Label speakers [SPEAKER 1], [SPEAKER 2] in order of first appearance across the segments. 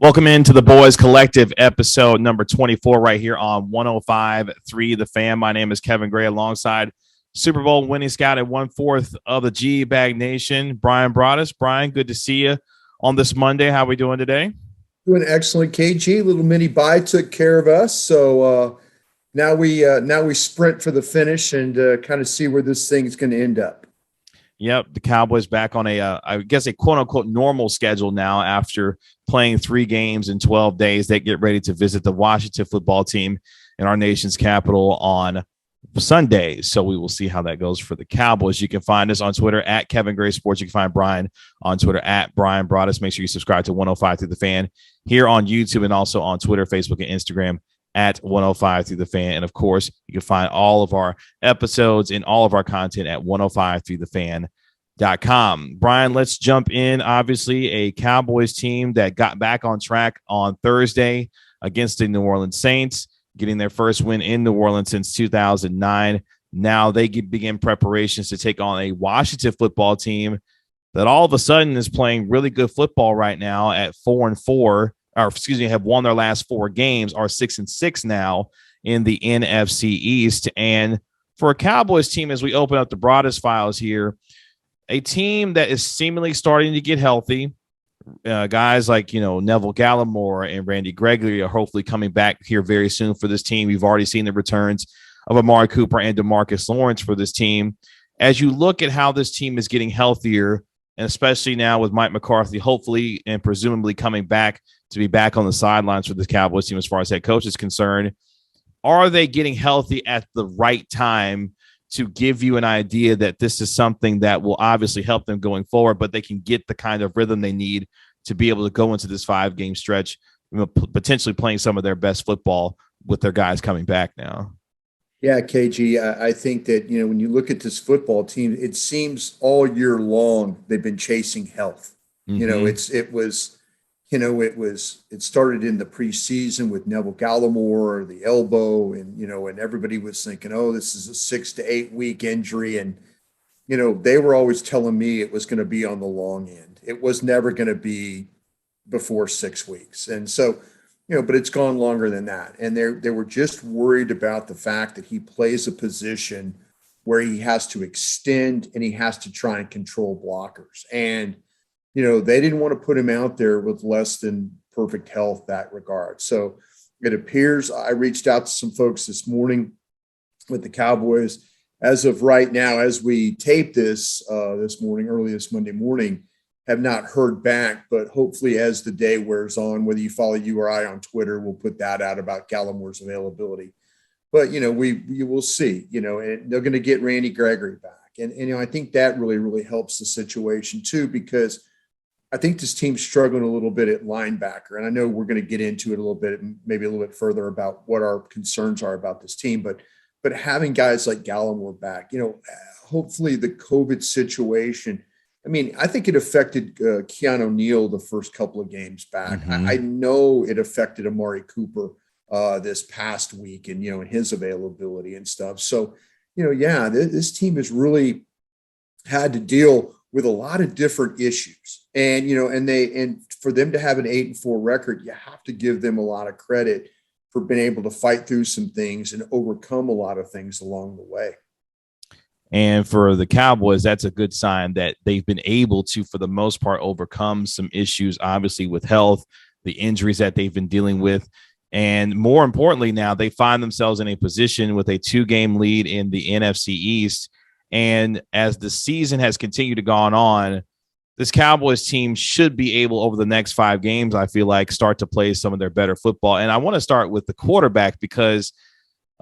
[SPEAKER 1] Welcome into the Boys Collective episode number 24 right here on 105.3 The Fan. My name is Kevin Gray alongside Super Bowl winning scout at 1/4 of the G Bag Nation, Bryan Broaddus. Bryan, good to see you on this Monday. How are we doing today?
[SPEAKER 2] Doing excellent, KG. Little mini bye took care of us, so now we sprint for the finish and kind of see where this thing is going to end up.
[SPEAKER 1] Yep, the Cowboys back on I guess a quote unquote normal schedule now after playing 3 games in 12 days. They get ready to visit the Washington football team in our nation's capital on Sunday. So we will see how that goes for the Cowboys. You can find us on Twitter at Kevin Gray Sports. You can find Bryan on Twitter at Bryan Broaddus. Make sure you subscribe to 105 Through the Fan here on YouTube and also on Twitter, Facebook, and Instagram at 105 Through the Fan. And of course, you can find all of our episodes and all of our content at 105throughthefan.com. Bryan, let's jump in. Obviously, a Cowboys team that got back on track on Thursday against the New Orleans Saints, getting their first win in New Orleans since 2009. Now they begin preparations to take on a Washington football team that all of a sudden is playing really good football right now at 4-4. Have won their last 4 games, are 6-6 now in the NFC East. And for a Cowboys team, as we open up the Broaddus files here, a team that is seemingly starting to get healthy. Guys like, Neville Gallimore and Randy Gregory are hopefully coming back here very soon for this team. You've already seen the returns of Amari Cooper and DeMarcus Lawrence for this team. As you look at how this team is getting healthier, and especially now with Mike McCarthy hopefully and presumably coming back to be back on the sidelines for this Cowboys team as far as head coach is concerned, are they getting healthy at the right time to give you an idea that this is something that will obviously help them going forward, but they can get the kind of rhythm they need to be able to go into this 5-game stretch, potentially playing some of their best football with their guys coming back now?
[SPEAKER 2] Yeah, KG, I think that, when you look at this football team, it seems all year long they've been chasing health. It started in the preseason with Neville Gallimore, the elbow, and everybody was thinking, oh, this is a 6 to 8 week injury. And, they were always telling me it was going to be on the long end. It was never going to be before 6 weeks. And so, but it's gone longer than that. And they were just worried about the fact that he plays a position where he has to extend and he has to try and control blockers. And, they didn't want to put him out there with less than perfect health that regard. So it appears I reached out to some folks this morning with the Cowboys. As of right now, as we tape this early this Monday morning, have not heard back, but hopefully as the day wears on, whether you follow you or I on Twitter, we'll put that out about Gallimore's availability. But, we will see, and they're going to get Randy Gregory back. And I think that really, really helps the situation too, because I think this team's struggling a little bit at linebacker. And I know we're going to get into it a little bit, maybe a little bit further about what our concerns are about this team, but having guys like Gallimore back, hopefully the COVID situation, I think it affected Keanu Neal the first couple of games back.
[SPEAKER 1] Mm-hmm.
[SPEAKER 2] I know it affected Amari Cooper this past week and, and his availability and stuff. So, this team has really had to deal with a lot of different issues. And, and for them to have an 8-4 record, you have to give them a lot of credit for being able to fight through some things and overcome a lot of things along the way.
[SPEAKER 1] And for the Cowboys, that's a good sign that they've been able to, for the most part, overcome some issues, obviously with health, the injuries that they've been dealing with. And more importantly, now they find themselves in a position with a 2-game lead in the NFC East. And as the season has continued to go on, this Cowboys team should be able, over the next 5 games, I feel like, start to play some of their better football. And I want to start with the quarterback, because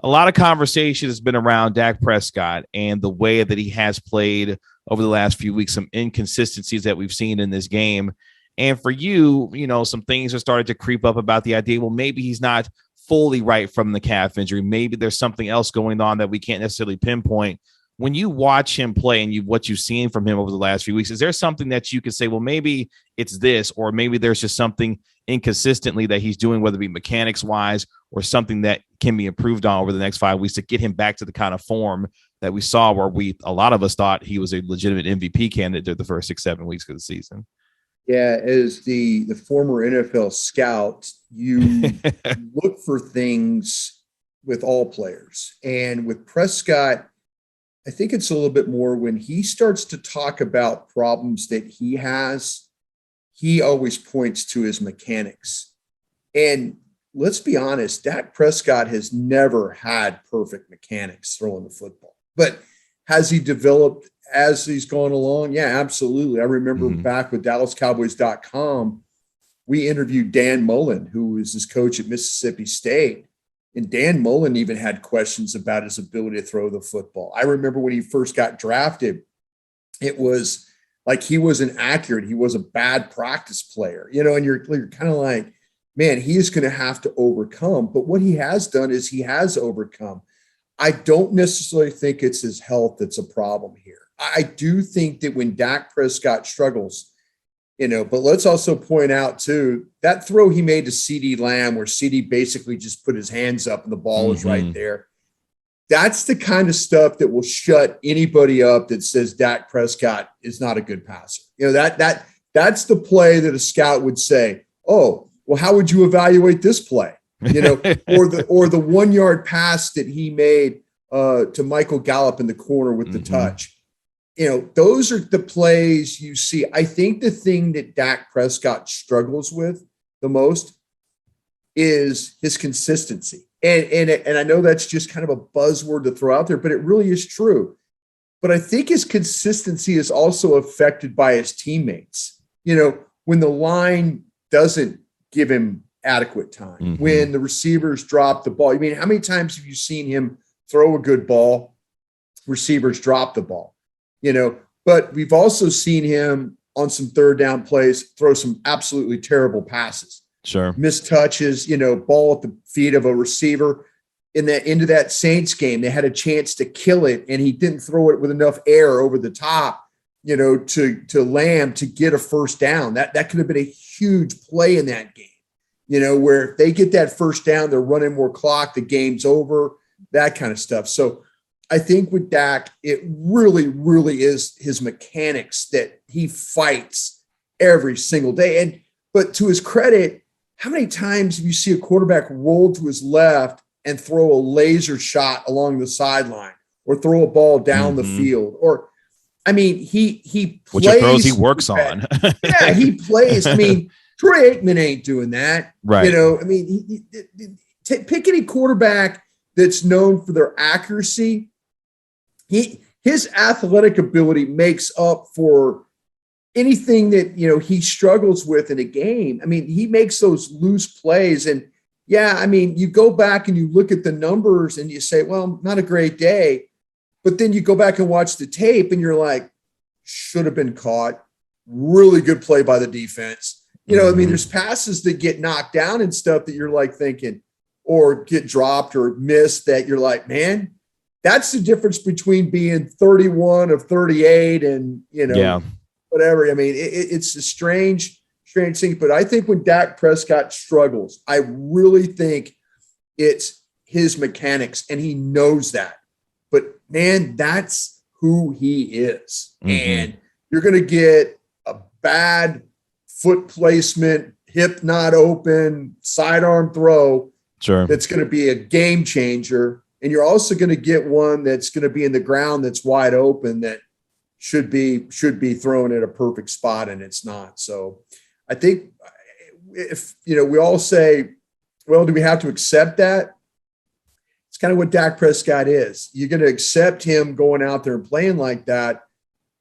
[SPEAKER 1] a lot of conversation has been around Dak Prescott and the way that he has played over the last few weeks, some inconsistencies that we've seen in this game. And for you, some things have started to creep up about the idea, well, maybe he's not fully right from the calf injury. Maybe there's something else going on that we can't necessarily pinpoint. When you watch him play and what you've seen from him over the last few weeks, is there something that you could say, well, maybe it's this, or maybe there's just something inconsistently that he's doing, whether it be mechanics wise or something that can be improved on over the next 5 weeks to get him back to the kind of form that we saw, where a lot of us thought he was a legitimate MVP candidate through the first 6-7 weeks of the season?
[SPEAKER 2] Yeah, as the former NFL scout, you look for things with all players. And with Prescott, I think it's a little bit more when he starts to talk about problems that he has, he always points to his mechanics. And let's be honest, Dak Prescott has never had perfect mechanics throwing the football. But has he developed as he's gone along? Yeah, absolutely. I remember back with DallasCowboys.com, we interviewed Dan Mullen, who was his coach at Mississippi State. And Dan Mullen even had questions about his ability to throw the football. I remember when he first got drafted, it was like he wasn't accurate. He was a bad practice player, and you're kind of like, man, he is going to have to overcome. But what he has done is he has overcome. I don't necessarily think it's his health that's a problem here. I do think that when Dak Prescott struggles, but let's also point out too, that throw he made to CeeDee Lamb where CeeDee basically just put his hands up and the ball was right there. That's the kind of stuff that will shut anybody up that says Dak Prescott is not a good passer. That's the play that a scout would say, oh, well, how would you evaluate this play? Or the 1 yard pass that he made to Michael Gallup in the corner with the touch. Those are the plays you see. I think the thing that Dak Prescott struggles with the most is his consistency. And I know that's just kind of a buzzword to throw out there, but it really is true. But I think his consistency is also affected by his teammates. When the line doesn't give him adequate time, when the receivers drop the ball. I mean, how many times have you seen him throw a good ball, receivers drop the ball? But we've also seen him on some third down plays throw some absolutely terrible passes.
[SPEAKER 1] Sure.
[SPEAKER 2] Missed touches, ball at the feet of a receiver. Into that Saints game, they had a chance to kill it, and he didn't throw it with enough air over the top, to Lamb to get a first down. That could have been a huge play in that game, where if they get that first down, they're running more clock, the game's over, that kind of stuff. So I think with Dak, it really, really is his mechanics that he fights every single day. But to his credit, how many times have you see a quarterback roll to his left and throw a laser shot along the sideline or throw a ball down the field? Or, I mean, he plays.
[SPEAKER 1] Which throws he works on.
[SPEAKER 2] Yeah, he plays. I mean, Troy Aikman ain't doing that.
[SPEAKER 1] Right.
[SPEAKER 2] I mean, pick any quarterback that's known for their accuracy. His athletic ability makes up for anything that, he struggles with in a game. I mean, he makes those loose plays. And yeah, I mean, you go back and you look at the numbers and you say, well, not a great day. But then you go back and watch the tape and you're like, should have been caught. Really good play by the defense. I mean, there's passes that get knocked down and stuff that you're like thinking, or get dropped or missed, that you're like, man, that's the difference between being 31 of 38 and, whatever. I mean, it's a strange thing. But I think when Dak Prescott struggles, I really think it's his mechanics, and he knows that. But, man, that's who he is. And you're going to get a bad foot placement, hip not open, sidearm throw.
[SPEAKER 1] Sure.
[SPEAKER 2] That's going to be a game changer. And you're also going to get one that's going to be in the ground that's wide open that should be thrown at a perfect spot, and it's not. So I think if, we all say, well, do we have to accept that? It's kind of what Dak Prescott is. You're going to accept him going out there and playing like that.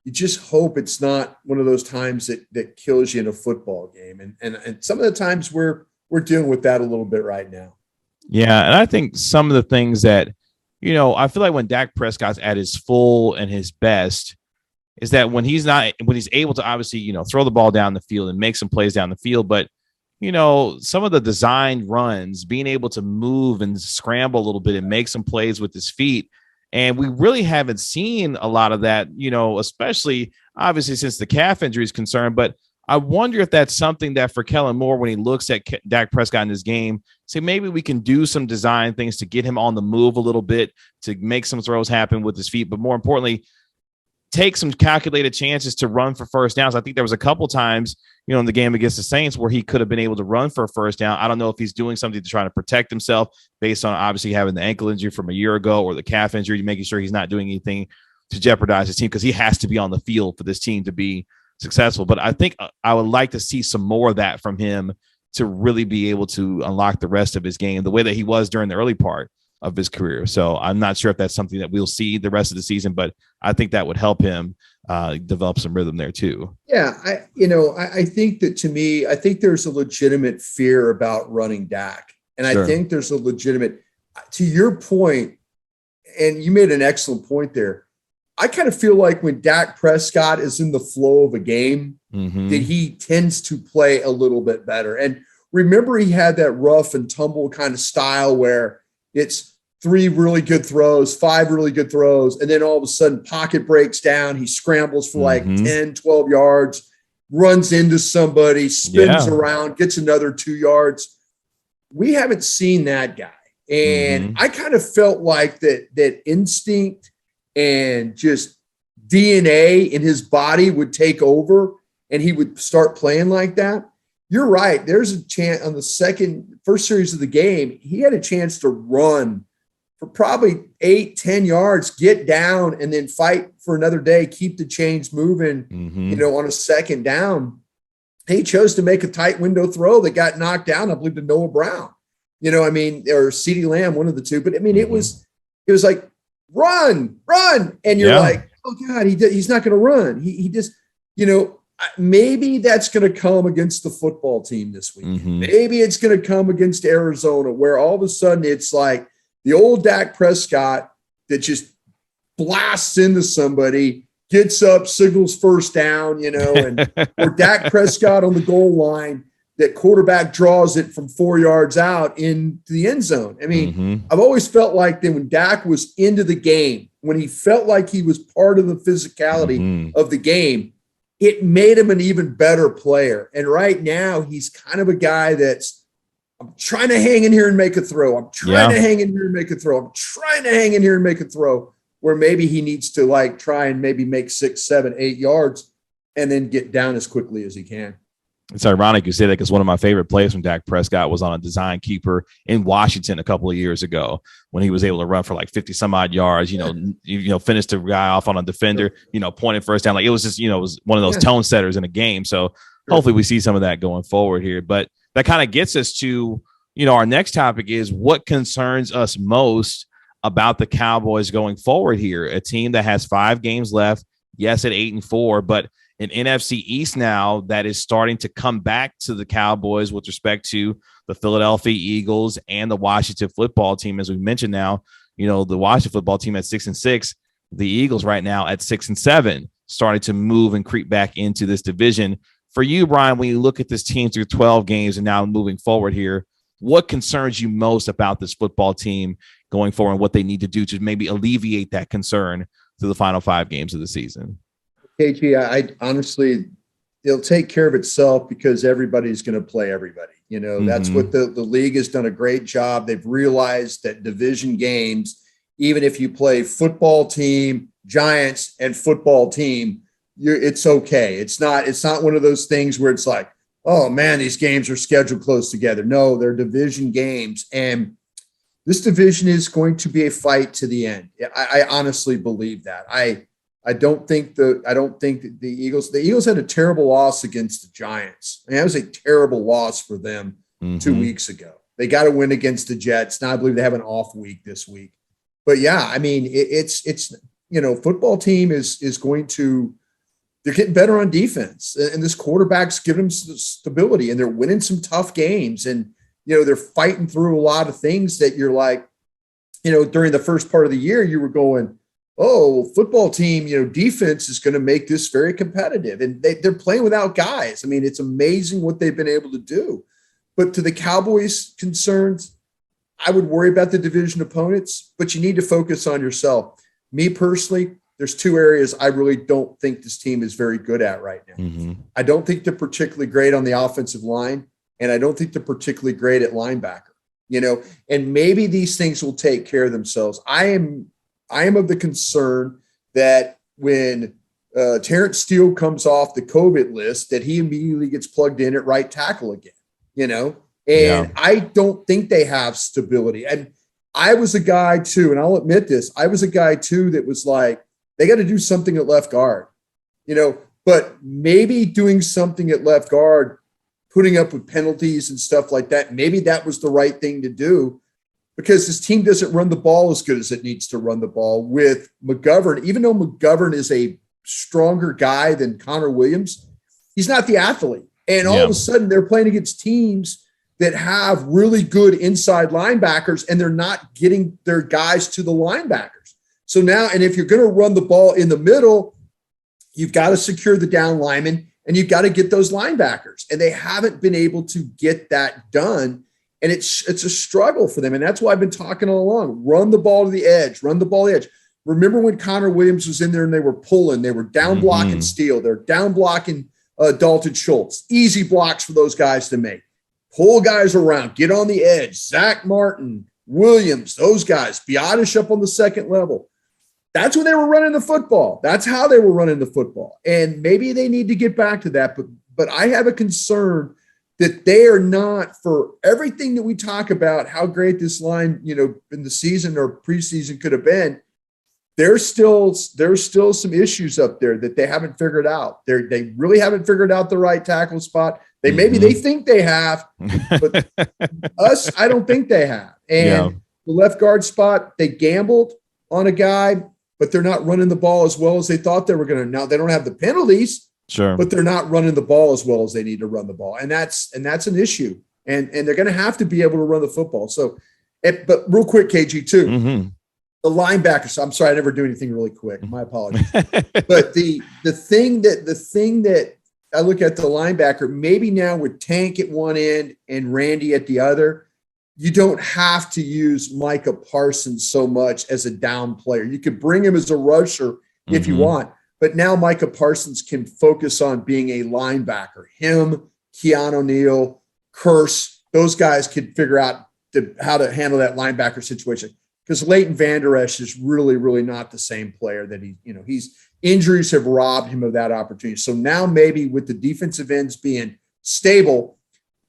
[SPEAKER 2] You just hope it's not one of those times that kills you in a football game. And some of the times we're dealing with that a little bit right now.
[SPEAKER 1] Yeah, and I think some of the things that, I feel like when Dak Prescott's at his full and his best is that when he's able to obviously, throw the ball down the field and make some plays down the field, but, some of the designed runs, being able to move and scramble a little bit and make some plays with his feet. And we really haven't seen a lot of that, especially obviously since the calf injury is concerned, but I wonder if that's something that for Kellen Moore, when he looks at Dak Prescott in this game, say maybe we can do some design things to get him on the move a little bit, to make some throws happen with his feet. But more importantly, take some calculated chances to run for first downs. I think there was a couple times, in the game against the Saints where he could have been able to run for a first down. I don't know if he's doing something to try to protect himself based on obviously having the ankle injury from a year ago or the calf injury, making sure he's not doing anything to jeopardize his team, because he has to be on the field for this team to be successful. But I think I would like to see some more of that from him to really be able to unlock the rest of his game the way that he was during the early part of his career. So I'm not sure if that's something that we'll see the rest of the season, but I think that would help him develop some rhythm there too.
[SPEAKER 2] Yeah. I think that, to me, I think there's a legitimate fear about running Dak. And sure. I think there's a legitimate, to your point, and you made an excellent point there. I kind of feel like when Dak Prescott is in the flow of a game, that he tends to play a little bit better. And remember, he had that rough and tumble kind of style where it's 3 really good throws, 5 really good throws, and then all of a sudden pocket breaks down. He scrambles for like 10, 12 yards, runs into somebody, spins around, gets another 2 yards. We haven't seen that guy. And I kind of felt like that instinct and just DNA in his body would take over and he would start playing like that. You're right. There's a chance on the first series of the game, he had a chance to run for probably 8-10 yards, get down, and then fight for another day, keep the chains moving, on a second down. He chose to make a tight window throw that got knocked down, I believe, to Noah Brown. Or CeeDee Lamb, one of the two. But, it was like, run. And you're like, oh, God, he's not going to run. He just, maybe that's going to come against the football team this week. Maybe it's going to come against Arizona, where all of a sudden it's like the old Dak Prescott that just blasts into somebody, gets up, signals first down, and or Dak Prescott on the goal line, that quarterback draws it from 4 yards out into the end zone. I've always felt like that when Dak was into the game, when he felt like he was part of the physicality of the game, it made him an even better player. And right now he's kind of a guy I'm trying to hang in here and make a throw. I'm trying to hang in here and make a throw. I'm trying to hang in here and make a throw, where maybe he needs to try and maybe make 6, 7, 8 yards and then get down as quickly as he can.
[SPEAKER 1] It's ironic you say that, because one of my favorite plays from Dak Prescott was on a design keeper in Washington a couple of years ago when he was able to run for like 50 some odd yards, finished the guy off on a defender, pointed first down. Like, it was just, it was one of those tone setters in a game. So hopefully we see some of that going forward here. But that kind of gets us to, our next topic is what concerns us most about the Cowboys going forward here. A team that has 5 games left. Yes, at 8-4, but an NFC East now that is starting to come back to the Cowboys with respect to the Philadelphia Eagles and the Washington football team. As we mentioned now, the Washington football team at 6-6, the Eagles right now at 6-7, starting to move and creep back into this division. For you, Bryan, when you look at this team through 12 games and now moving forward here, what concerns you most about this football team going forward and what they need to do to maybe alleviate that concern through the final 5 games of the season?
[SPEAKER 2] KG, I honestly, it'll take care of itself because everybody's going to play everybody. That's what the league has done a great job. They've realized that division games, even if you play football team, Giants, and football team, it's okay. It's not one of those things where it's like, oh man, these games are scheduled close together. No, they're division games, and this division is going to be a fight to the end. I honestly believe that. I don't think the Eagles had a terrible loss against the Giants. That was a terrible loss for them 2 weeks ago. They got to win against the Jets. Now I believe they have an off week this week. But yeah, it's football team is going to, they're getting better on defense, and this quarterback's giving them stability, and they're winning some tough games, and they're fighting through a lot of things that you're like, during the first part of the year you were going, oh, football team, defense is going to make this very competitive. And they're playing without guys. It's amazing what they've been able to do. But to the Cowboys' concerns, I would worry about the division opponents, but you need to focus on yourself. Me personally, there's 2 areas I really don't think this team is very good at right now. I don't think they're particularly great on the offensive line, and I don't think they're particularly great at linebacker, and maybe these things will take care of themselves. I am of the concern that when Terrence Steele comes off the COVID list that he immediately gets plugged in at right tackle again, and I don't think they have stability. And I was a guy too, and I'll admit this, I was a guy too that was like, they got to do something at left guard, but maybe doing something at left guard, putting up with penalties and stuff like that, maybe that was the right thing to do, because this team doesn't run the ball as good as it needs to run the ball with McGovern. Even though McGovern is a stronger guy than Connor Williams, he's not the athlete. And all of a sudden they're playing against teams that have really good inside linebackers, and they're not getting their guys to the linebackers. So now, and if you're going to run the ball in the middle, you've got to secure the down lineman and you've got to get those linebackers. And they haven't been able to get that done. And it's a struggle for them. And that's why I've been talking all along. Run the ball to the edge, run the ball to the edge. Remember when Connor Williams was in there and they were pulling, they were down blocking Steele, they're down blocking Dalton Schultz. Easy blocks for those guys to make. Pull guys around, get on the edge. Zach Martin, Williams, those guys, Broaddus up on the second level. That's when they were running the football. That's how they were running the football. And maybe they need to get back to that. But I have a concern that they are not, for everything that we talk about, how great this line, in the season or preseason could have been. There's still some issues up there that they haven't figured out. They really haven't figured out the right tackle spot. Maybe they think they have, but us, I don't think they have. And the left guard spot, they gambled on a guy, but they're not running the ball as well as they thought they were going to. Now they don't have the penalties, but they're not running the ball as well as they need to run the ball, and that's an issue. And they're going to have to be able to run the football. So, but real quick, KG too. The linebackers. I'm sorry, I never do anything really quick. My apologies. But the thing that I look at the linebacker, maybe now with Tank at one end and Randy at the other, you don't have to use Micah Parsons so much as a down player. You could bring him as a rusher if you want, but now Micah Parsons can focus on being a linebacker. Him, Keanu Neal, Curse, those guys could figure out how to handle that linebacker situation. Because Leighton Vander Esch is really, really not the same player that he's injuries have robbed him of that opportunity. So now maybe with the defensive ends being stable,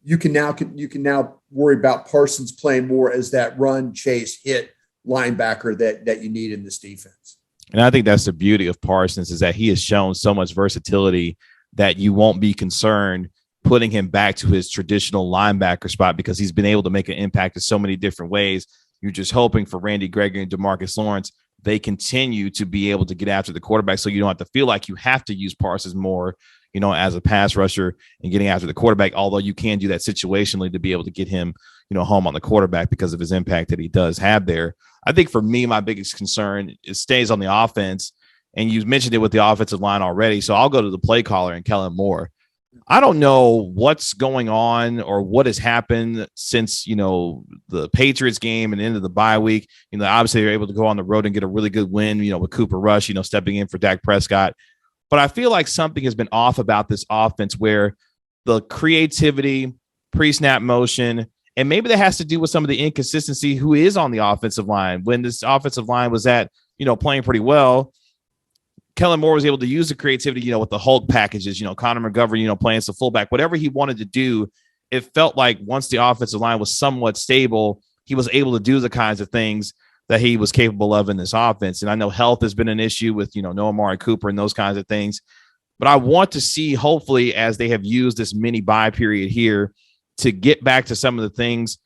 [SPEAKER 2] you can now worry about Parsons playing more as that run, chase, hit linebacker that you need in this defense.
[SPEAKER 1] And I think that's the beauty of Parsons, is that he has shown so much versatility that you won't be concerned putting him back to his traditional linebacker spot, because he's been able to make an impact in so many different ways. You're just hoping for Randy Gregory and DeMarcus Lawrence, they continue to be able to get after the quarterback, so you don't have to feel like you have to use Parsons more, as a pass rusher and getting after the quarterback, although you can do that situationally to be able to get him, home on the quarterback because of his impact that he does have there. I think for me, my biggest concern stays on the offense, and you mentioned it with the offensive line already, so I'll go to the play caller and Kellen Moore. I don't know what's going on or what has happened since, the Patriots game and into the bye week. Obviously they're able to go on the road and get a really good win, with Cooper Rush, stepping in for Dak Prescott. But I feel like something has been off about this offense, where the creativity, pre-snap motion, and maybe that has to do with some of the inconsistency who is on the offensive line. When this offensive line was playing pretty well, Kellen Moore was able to use the creativity, with the Hulk packages, Connor McGovern, playing some fullback, whatever he wanted to do. It felt like once the offensive line was somewhat stable, he was able to do the kinds of things that he was capable of in this offense. And I know health has been an issue with, Noah Amari Cooper and those kinds of things. But I want to see, hopefully, as they have used this mini bye period here, to get back to some of the things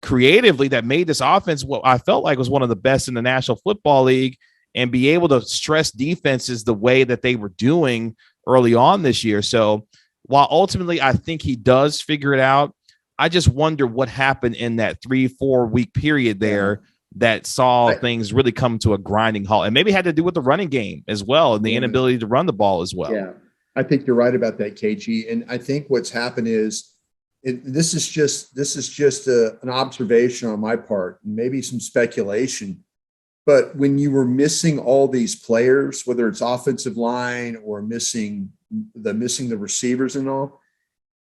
[SPEAKER 1] creatively that made this offense what I felt like was one of the best in the National Football League, and be able to stress defenses the way that they were doing early on this year. So while ultimately I think he does figure it out, I just wonder what happened in that 3-4 week period there that saw things really come to a grinding halt, and maybe had to do with the running game as well, and the inability to run the ball as well.
[SPEAKER 2] Yeah, I think you're right about that, KG. And I think what's happened is, this is just an observation on my part, and maybe some speculation. But when you were missing all these players, whether it's offensive line or missing the receivers and all,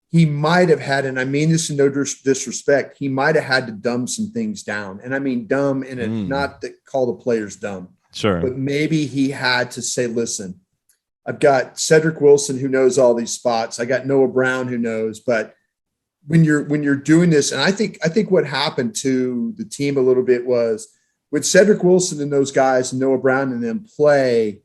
[SPEAKER 2] he might have had, and I mean this in no disrespect, he might have had to dumb some things down. And I mean dumb in a not to call the players dumb.
[SPEAKER 1] Sure.
[SPEAKER 2] But maybe he had to say, listen, I've got Cedric Wilson who knows all these spots. I got Noah Brown who knows, but when you're doing this, and I think what happened to the team a little bit was with Cedric Wilson and those guys and Noah Brown and them play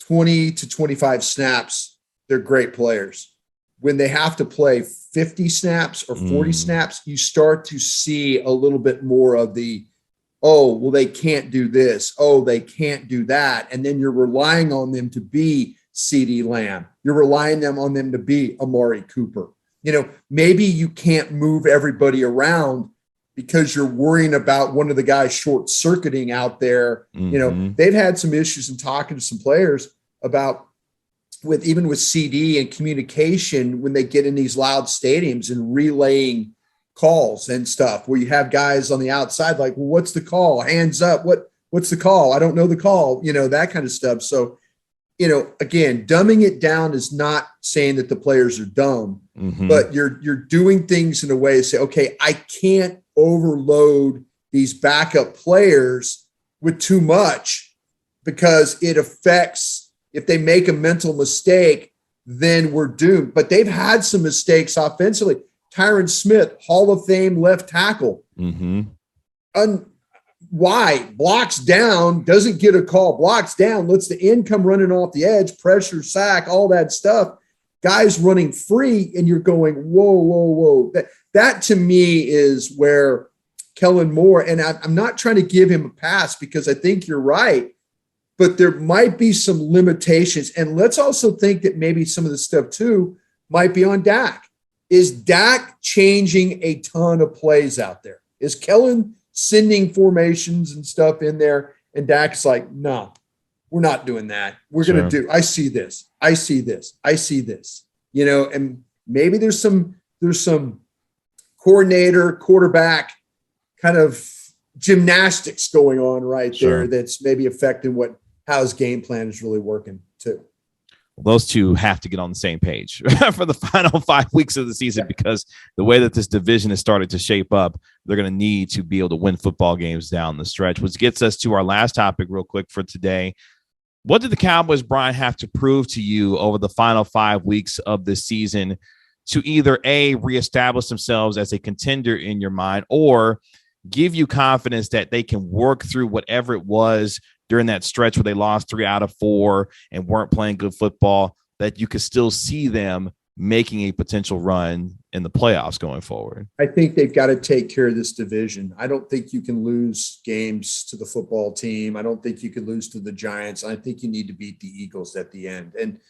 [SPEAKER 2] 20 to 25 snaps, they're great players. When they have to play 50 snaps or 40 snaps, you start to see a little bit more of the, oh, well, they can't do this. Oh, they can't do that. And then you're relying on them to be CeeDee Lamb. You're relying on them to be Amari Cooper. Maybe you can't move everybody around because you're worrying about one of the guys short circuiting out there. They've had some issues in talking to some players about even with CD and communication when they get in these loud stadiums and relaying calls and stuff where you have guys on the outside like, well, what's the call? Hands up. What's the call? I don't know the call, that kind of stuff. So, again, dumbing it down is not saying that the players are dumb, but you're doing things in a way to say, okay, I can't overload these backup players with too much because it affects, if they make a mental mistake, then we're doomed. But they've had some mistakes offensively. Tyron Smith, Hall of Fame left tackle. Why? Blocks down, doesn't get a call, blocks down, lets the end come running off the edge, pressure, sack, all that stuff. Guys running free, and you're going, whoa. That to me is where Kellen Moore, and I'm not trying to give him a pass because I think you're right, but there might be some limitations. And let's also think that maybe some of the stuff too might be on Dak. Is Dak changing a ton of plays out there? Is Kellen sending formations and stuff in there? And Dak's like, no, we're not doing that. We're going to I see this. And maybe there's some coordinator, quarterback kind of gymnastics going on right there that's maybe affecting how his game plan is really working too.
[SPEAKER 1] Those two have to get on the same page for the final 5 weeks of the season because the way that this division has started to shape up, they're going to need to be able to win football games down the stretch, which gets us to our last topic real quick for today. What did the Cowboys, Bryan, have to prove to you over the final 5 weeks of this season to either A, reestablish themselves as a contender in your mind, or give you confidence that they can work through whatever it was during that stretch where they lost 3 out of 4 and weren't playing good football, that you could still see them making a potential run in the playoffs going forward?
[SPEAKER 2] I think they've got to take care of this division. I don't think you can lose games to the football team. I don't think you can lose to the Giants. I think you need to beat the Eagles at the end. And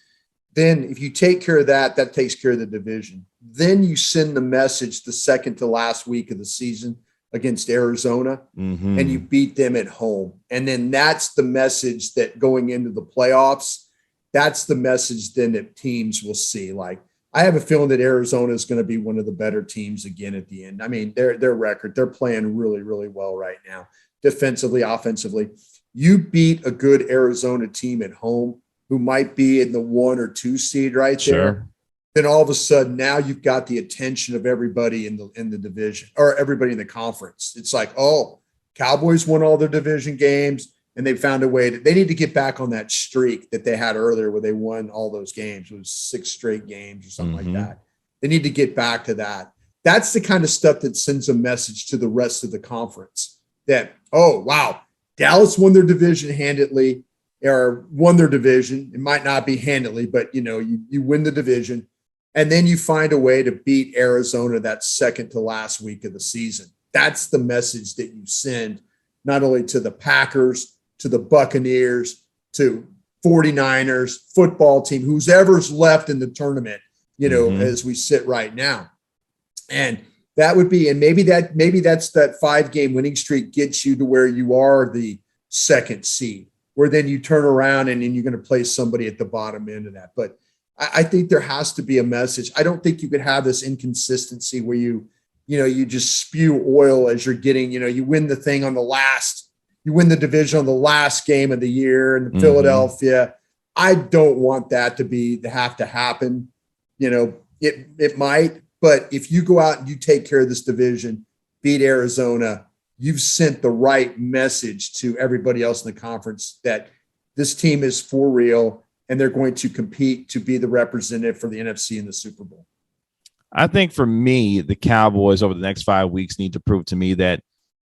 [SPEAKER 2] then if you take care of that, that takes care of the division. Then you send the message the second to last week of the season against Arizona, and you beat them at home. And then that's the message that going into the playoffs, that's the message then that teams will see. Like, I have a feeling that Arizona is going to be one of the better teams again at the end. I mean, their record, they're playing really, really well right now, defensively, offensively. You beat a good Arizona team at home who might be in the 1 or 2 seed right there. Then all of a sudden now you've got the attention of everybody in the division or everybody in the conference. It's like, oh, Cowboys won all their division games and they found a way they need to get back on that streak that they had earlier where they won all those games. It was 6 straight games or something like that. They need to get back to that. That's the kind of stuff that sends a message to the rest of the conference that, oh, wow, Dallas won their division handedly or won their division. It might not be handedly, but you win the division. And then you find a way to beat Arizona that second to last week of the season. That's the message that you send not only to the Packers, to the Buccaneers, to 49ers, football team, whoever's left in the tournament, as we sit right now. And that would be, and maybe that's that 5-game winning streak gets you to where you are the second seed, where then you turn around and then you're going to play somebody at the bottom end of that. But I think there has to be a message. I don't think you could have this inconsistency where you just spew oil as you're getting, you win the thing on you win the division on the last game of the year in Philadelphia. I don't want that to have to happen. It might, but if you go out and you take care of this division, beat Arizona, you've sent the right message to everybody else in the conference that this team is for real and they're going to compete to be the representative for the NFC in the Super Bowl.
[SPEAKER 1] I think for me, the Cowboys over the next 5 weeks need to prove to me that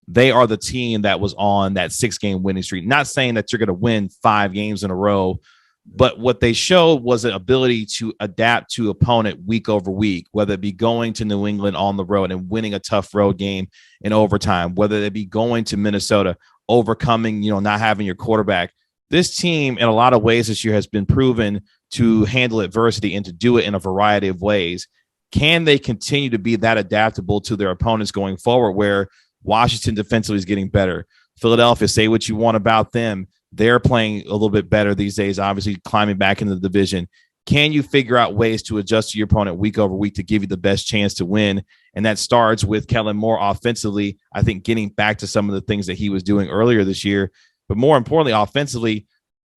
[SPEAKER 1] they are the team that was on that 6-game winning streak. Not saying that you're going to win 5 games in a row, but what they showed was an ability to adapt to opponent week over week, whether it be going to New England on the road and winning a tough road game in overtime, whether it be going to Minnesota, overcoming, not having your quarterback. This team, in a lot of ways this year, has been proven to handle adversity and to do it in a variety of ways. Can they continue to be that adaptable to their opponents going forward, where Washington defensively is getting better? Philadelphia, say what you want about them. They're playing a little bit better these days, obviously climbing back into the division. Can you figure out ways to adjust to your opponent week over week to give you the best chance to win? And that starts with Kellen Moore offensively, I think, getting back to some of the things that he was doing earlier this year. But more importantly, offensively,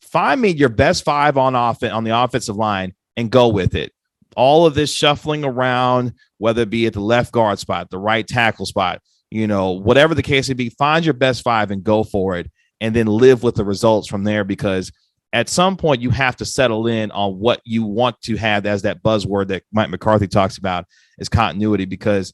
[SPEAKER 1] find me your best 5 on the offensive line and go with it. All of this shuffling around, whether it be at the left guard spot, the right tackle spot, whatever the case may be, find your best 5 and go for it, and then live with the results from there, because at some point you have to settle in on what you want to have as that buzzword that Mike McCarthy talks about is continuity, because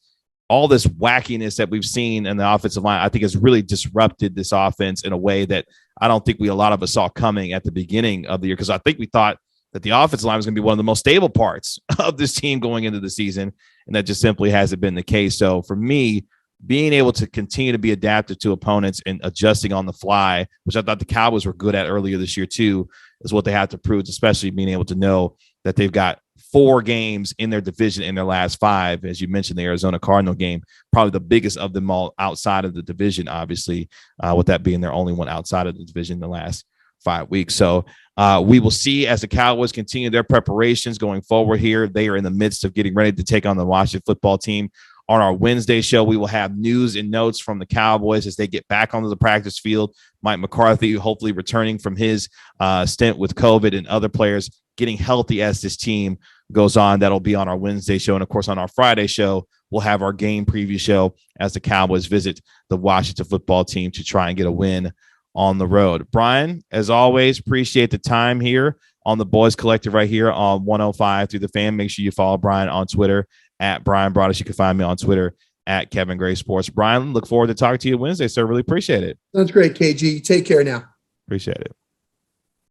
[SPEAKER 1] all this wackiness that we've seen in the offensive line, I think, has really disrupted this offense in a way that I don't think a lot of us saw coming at the beginning of the year, because I think we thought that the offensive line was going to be one of the most stable parts of this team going into the season, and that just simply hasn't been the case. So for me, being able to continue to be adaptive to opponents and adjusting on the fly, which I thought the Cowboys were good at earlier this year too, is what they have to prove, especially being able to know that they've got 4 games in their division in their last 5. As you mentioned, the Arizona Cardinal game, probably the biggest of them all outside of the division, obviously, with that being their only one outside of the division in the last 5 weeks. So we will see as the Cowboys continue their preparations going forward here. They are in the midst of getting ready to take on the Washington football team. On our Wednesday show, we will have news and notes from the Cowboys as they get back onto the practice field. Mike McCarthy hopefully returning from his stint with COVID, and other players getting healthy as this team goes on. That'll be on our Wednesday show. And, of course, on our Friday show, we'll have our game preview show as the Cowboys visit the Washington football team to try and get a win on the road. Bryan, as always, appreciate the time here on the Boys Collective right here on 105 through the Fan. Make sure you follow Bryan on Twitter at Bryan Broaddus. You can find me on Twitter at Kevin Gray Sports. Bryan, look forward to talking to you Wednesday, sir. Really appreciate it.
[SPEAKER 2] Sounds great, KG. Take care now.
[SPEAKER 1] Appreciate it.